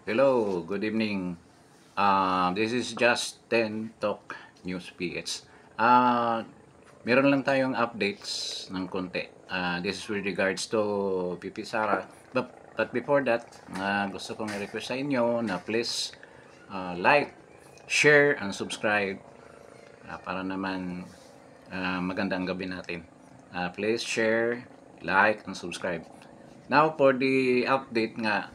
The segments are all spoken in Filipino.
Hello, good evening. This is just 10 Talk News PH. Uh, Meron lang tayong updates ng konti. This is with regards to PP Sara. But before that, gusto kong i-request sa inyo na please like, share, and subscribe para naman magandang gabi natin. Please share, like, and subscribe. Now for the update nga,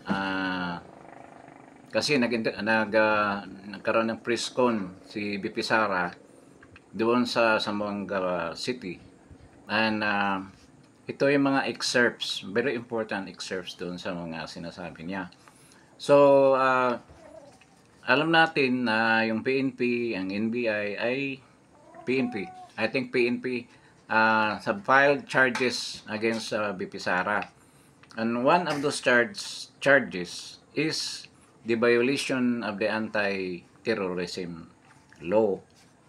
kasi nagkaroon ng press con si BP Sara doon sa Zamboanga City. And ito yung mga excerpts, very important excerpts doon sa mga sinasabi niya. So, alam natin na yung PNP, ang NBI ay PNP. I think PNP filed charges against BP Sara. And one of those charges is the violation of the anti-terrorism law.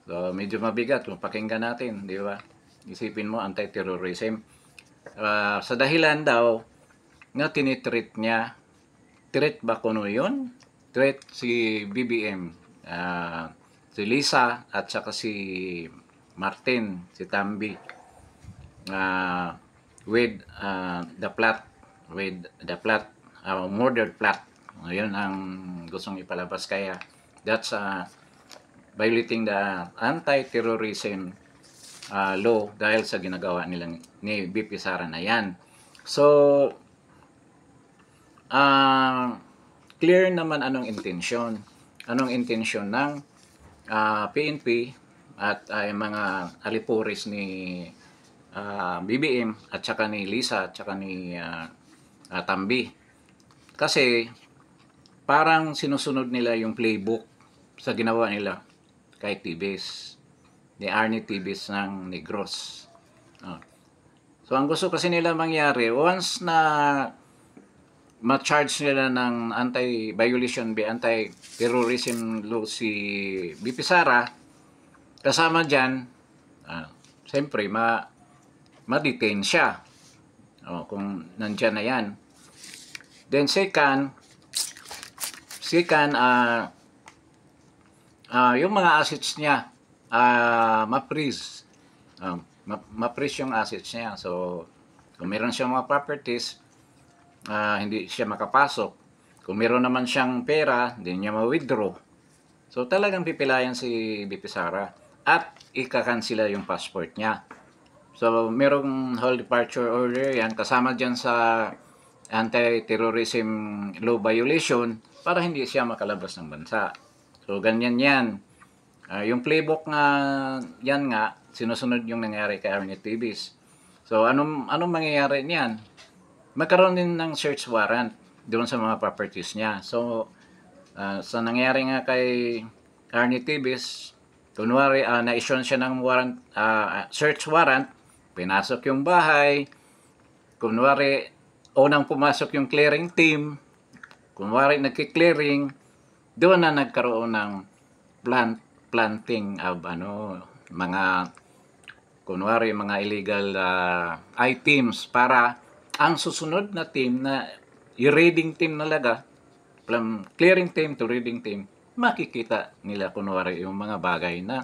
So, medyo mabigat kung pakinggan natin, di ba? Isipin mo, anti-terrorism. Sa dahilan daw na tinitreat niya, treat ba kuno yun? Treat si BBM, si Lisa at saka si Martin, si Tambi, with the plot, murder plot. Ayun ang gustong ipalabas, kaya that's violating the anti-terrorism law dahil sa ginagawa nilang ni BP Sara na yan. So, clear naman anong intensyon. Anong intensyon ng PNP at mga alipuris ni BBM at saka ni Lisa at saka ni Tambi. Kasi parang sinusunod nila yung playbook sa ginawa nila kay Tibes, ni Arnie Tibes ng Negros. So ang gusto kasi nila mangyari, once na ma-charge nila ng anti-violation, anti-terrorism law si BP Sara, kasama dyan, siyempre, ma-detain siya. Kung nandyan na yan. Then second, yung mga assets niya, ma-freeze. Ma-freeze yung assets niya. So, kung meron siyang mga properties, hindi siya makapasok. Kung meron naman siyang pera, hindi niya ma-withdraw. So, talagang pipilayan si BP Sara at ikakansila yung passport niya. So, merong whole departure order yan, kasama dyan sa anti-terrorism law violation para hindi siya makalabas ng bansa. So, ganyan yan. Yung playbook nga, yan nga, sinusunod yung nangyari kay Arnie Tibes. So, anong mangyayari niyan? Magkaroon din ng search warrant doon sa mga properties niya. So, sa nangyari nga kay Arnie Tibes, kunwari, na-issue siya ng warrant, search warrant, pinasok yung bahay, kunwari, unang pumasok yung clearing team, kunwari nagki-clearing, doon na nagkaroon ng planting of mga kunwari mga illegal items para ang susunod na team na i-raiding team nalaga, from clearing team to raiding team, makikita nila kunwari yung mga bagay na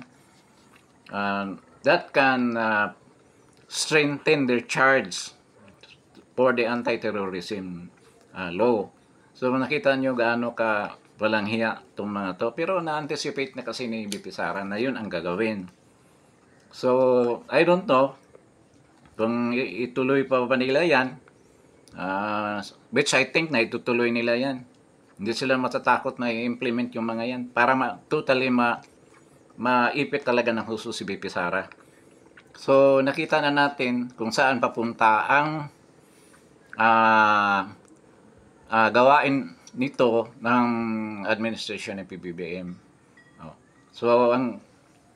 that can strengthen their charge for the anti-terrorism law. So nakita nyo gaano ka walang hiya itong mga to. Pero na-anticipate na kasi ni BP Sara na yun ang gagawin. So, I don't know kung ituloy pa ba nila yan. Which I think na itutuloy nila yan. Hindi sila matatakot na i-implement yung mga yan para totally maipit talaga ng husto si BP Sara. So, nakita na natin kung saan papunta ang gawain nito ng administration ng PBBM. So, ang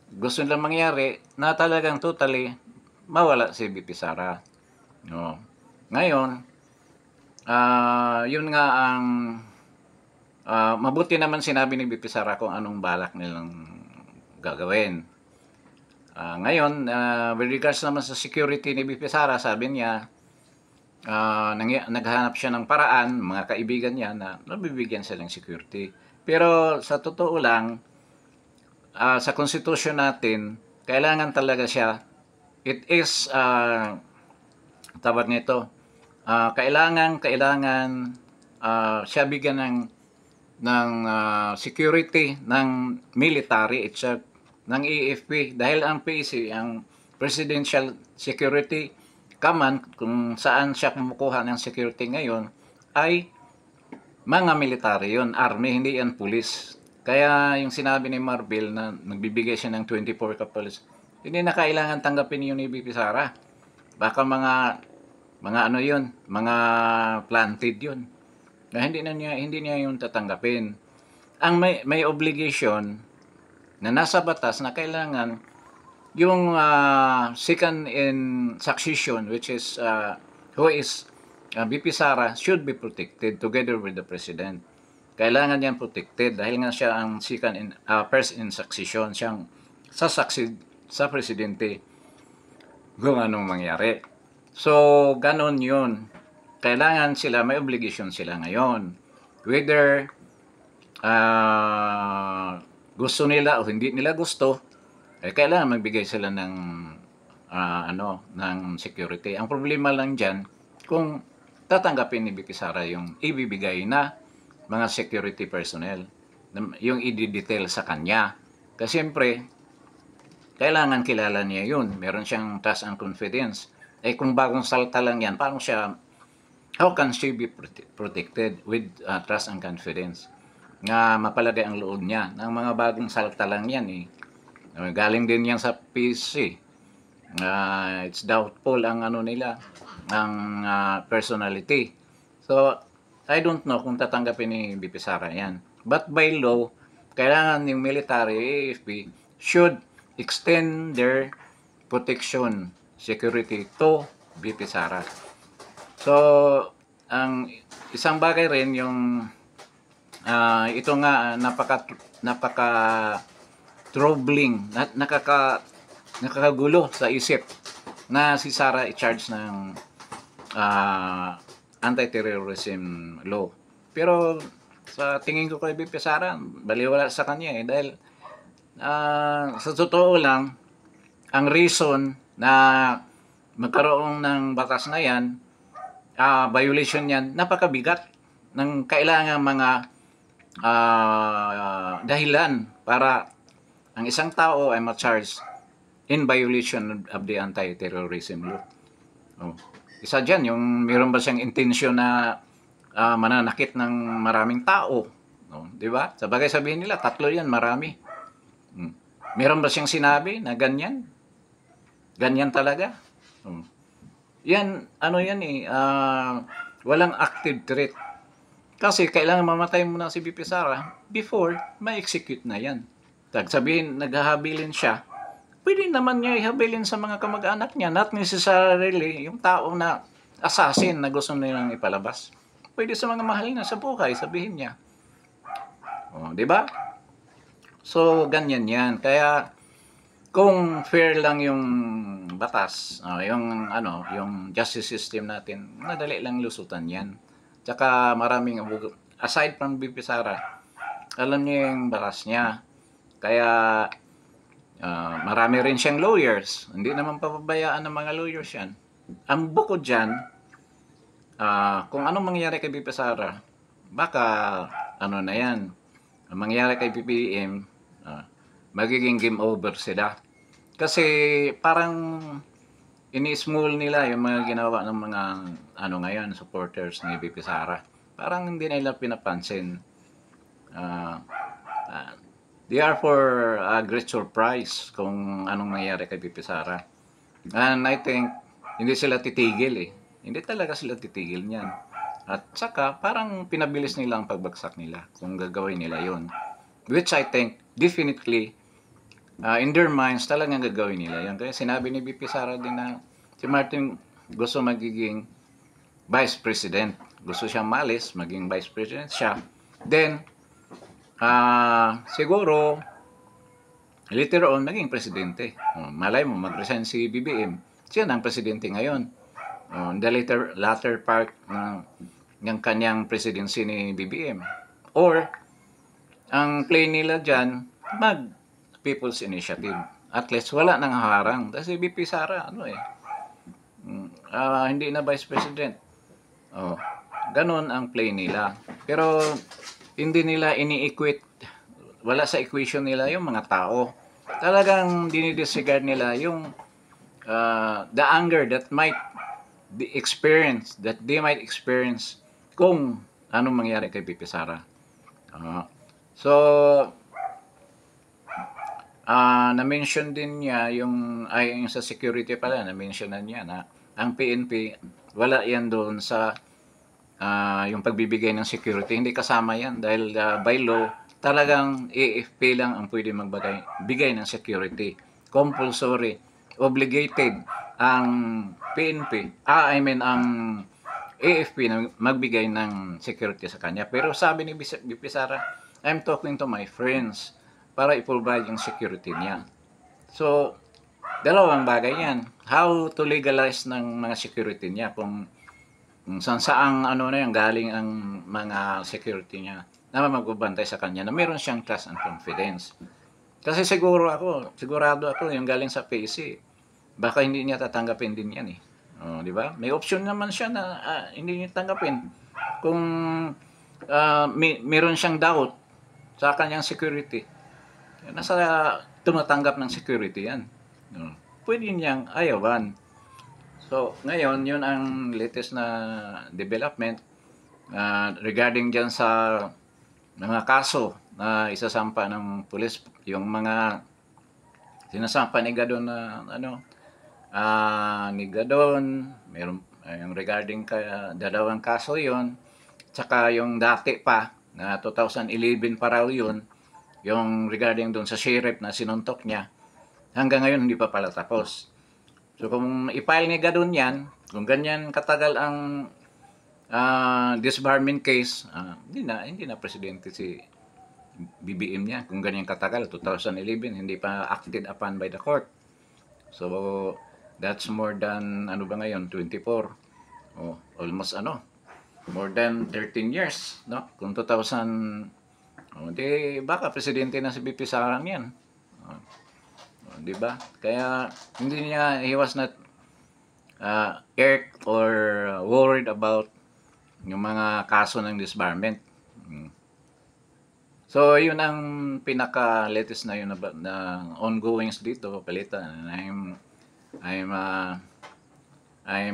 gusto nilang mangyari na talagang totally mawala si BP Sara. Ngayon, yun nga ang mabuti naman sinabi ni BP Sara kung anong balak nilang gagawin. Ngayon, with regards naman sa security ni BP Sara, sabi niya, naghahanap siya ng paraan, mga kaibigan niya na nabibigyan sila ng security. Pero sa totoo lang, sa konstitusyon natin, kailangan talaga siya, it is, tawag nito, kailangan siya bigyan ng security ng military itself, ng AFP. Dahil ang PSC, ang Presidential Security Command, kung saan siya kumukuha ng security ngayon, ay mga military yun, army, hindi yan police. Kaya yung sinabi ni Marbil na nagbibigay siya ng 24 kapulis, hindi na kailangan tanggapin yun ni BP Sara. Baka mga ano yun, mga planted yun. Na hindi niya yun tatanggapin. Ang may obligation na nasa batas na kailangan yung second in succession, which is who is BP Sara, should be protected together with the president. Kailangan yan protected dahil nga siya ang second in first in succession, siyang sasucceed sa presidente kung anong mangyari. So ganon yun. Kailangan sila, may obligation sila ngayon. Whether gusto nila o hindi nila gusto, kailangan magbigay sila ng ng security. Ang problema lang diyan kung tatanggapin ni BP Sara yung ibibigay na mga security personnel, yung i-detail sa kanya. Kasi siyempre, kailangan kilala niya yun. Meron siyang trust and confidence. Kung bagong salta lang yan, paano siya, how can she be protected with trust and confidence? Nga mapalagay ang loob niya. Ng mga bagong salta lang yan galing din yan sa PC. It's doubtful ang ano nila, ang personality. So, I don't know kung tatanggapin ni BP Sara yan. But by law, kailangan yung military, AFP, should extend their protection, security to BP Sara. So, ang isang bagay rin yung ito nga napaka troubling, nakakagulo sa isip na si Sara i-charge ng anti-terrorism law. Pero sa tingin ko kay BP Sara, baliwala sa kanya dahil sa totoo lang, ang reason na magkaroon ng batas na yan, violation yan, napakabigat ng kailangan mga dahilan para ang isang tao ay ma-charge in violation of the anti-terrorism law. Isa dyan, yung mayroon ba siyang intensyon na mananakit ng maraming tao. Di ba? Sabagay sabihin nila, tatlo yan, marami. Meron ba siyang sinabi na ganyan? Ganyan talaga? Yan, walang active threat. Kasi kailangan mamatay muna si BP Sara before ma-execute na yan. Sabihin, naghahabilin siya, pwede naman niya ihabilin sa mga kamag-anak niya, not necessarily yung tao na assassin na gusto nilang ipalabas. Pwede sa mga mahal na sa buhay, sabihin niya. Di ba? So, ganyan yan. Kaya, kung fair lang yung batas, yung justice system natin, madali lang lusutan yan. Tsaka maraming, aside from BP Sara, alam niya yung batas niya. Kaya, marami rin siyang lawyers. Hindi naman papabayaan ng mga lawyers yan. Ang bukod dyan, kung anong mangyari kay BP Sara, baka, na yan, ang mangyari kay BBM, magiging game over sila. Kasi, parang, ini-small nila yung mga ginawa ng mga, ngayon, supporters ni BP Sara. Parang hindi nila pinapansin. They are for a great surprise kung anong nangyari kay BP Sara. And I think, hindi sila titigil Hindi talaga sila titigil niyan. At saka, parang pinabilis nila ang pagbagsak nila kung gagawin nila yon. Which I think, definitely, in their minds, talagang gagawin nila yan. Kaya sinabi ni BP Sara din na si Martin gusto magiging vice president. Gusto siyang malis, maging vice president siya. Then, siguro later on naging presidente. Malay mo mag-resign si BBM. Siya na ang presidente ngayon. in the latter part ng kanyang presidency ni BBM. Or, ang play nila dyan, mag People's Initiative. At least wala nang harang. Kasi BP Sara, hindi na Vice President. Oh, ganun ang play nila. Pero, hindi nila ini-equate, wala sa equation nila yung mga tao. Talagang dinidisregard nila yung the anger that might be experienced, that they might experience kung anong mangyari kay BP Sara. So, na-mention din niya yung sa security pala, na-mentionan niya na ang PNP, wala yan doon sa yung pagbibigay ng security. Hindi kasama yan dahil by law, talagang AFP lang ang pwede bigay ng security. Compulsory, obligated ang PNP, ang AFP na magbigay ng security sa kanya. Pero sabi ni BP Sara, I'm talking to my friends para i-provide yung security niya. So, dalawang bagay yan. How to legalize ng mga security niya kung saang galing ang mga security niya na magbabantay sa kanya na meron siyang trust and confidence. Kasi sigurado ako yung galing sa PC, baka hindi niya tatanggapin din yan eh. Di ba? May option naman siya na hindi niya tanggapin. Kung meron siyang doubt sa kanyang security, nasa tumatanggap ng security yan. Pwede niyang ayawan. So, ngayon, yun ang latest na development regarding dyan sa mga kaso na isasampa ng pulis, yung mga sinasampa ni Gadon na ni Gadon, meron yung regarding dalawang kaso yon, tsaka yung dati pa na 2011 pa raw yun, yung regarding doon sa sheriff na sinuntok niya, hanggang ngayon hindi pa pala tapos. So kung i-file ni Gadon yan, kung ganyan katagal ang disbarment case, hindi na presidente si BBM niya. Kung ganyan katagal, 2011, hindi pa acted upon by the court. So, that's more than, ngayon, 24. Almost, more than 13 years, no? Kung 2000, di baka presidente na si BP Sara yan. Di ba? Kaya, hindi niya, he was not irked or worried about yung mga kaso ng disbarment. So, yun ang pinaka-latest na yun na ongoings dito, palitan. I'm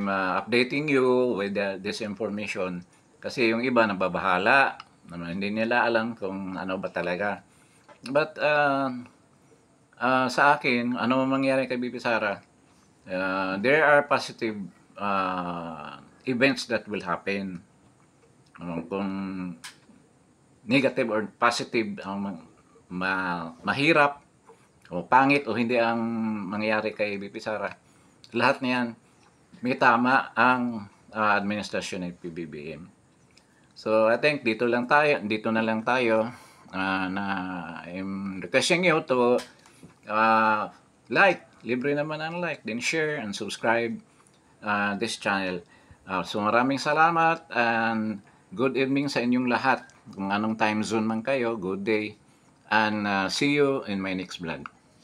updating you with this information kasi yung iba nababahala, hindi nila alam kung ano ba talaga. But sa akin, ano mangyari kay BP Sara, there are positive events that will happen. Kung negative or positive ang mahirap o pangit o hindi ang mangyayari kay BP Sara, lahat niyan may tama ang administrasyon ng PBBM. So I think dito na lang tayo na I'm requesting you to libre naman ang like, then share and subscribe this channel. So maraming salamat and good evening sa inyong lahat. Kung anong time zone man kayo, good day. And see you in my next vlog.